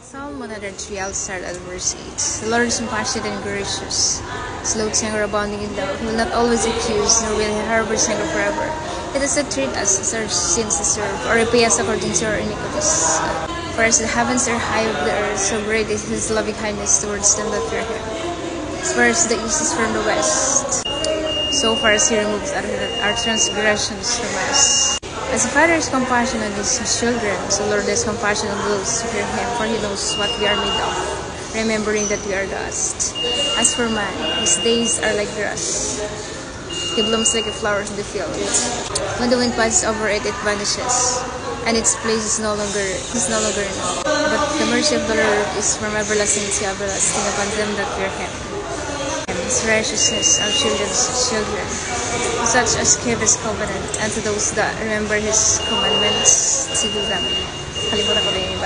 Psalm 103, I'll start at verse 8. The Lord is compassionate and gracious, slow to anger, abounding in love. He will not always accuse, nor will he harbor his anger forever. He does not treat us as our sins deserve, or repay us according to our iniquities. For as the heavens are high above the earth, so great is his loving kindness towards them that fear him. As far as the east is from the west, so far as he removes our transgressions from us. As a father is compassionate on his children, so the Lord has compassion on those who fear him, for he knows what we are made of, remembering that we are dust. As for man, his days are like grass. He blooms like a flower in the field. When the wind passes over it, it vanishes, and its place is no longer known. But the mercy of the Lord is from everlasting to everlasting upon them that fear him. His righteousness our children's children, such as keep his covenant, and to those that remember his commandments to do them. Kalimutan ko na yung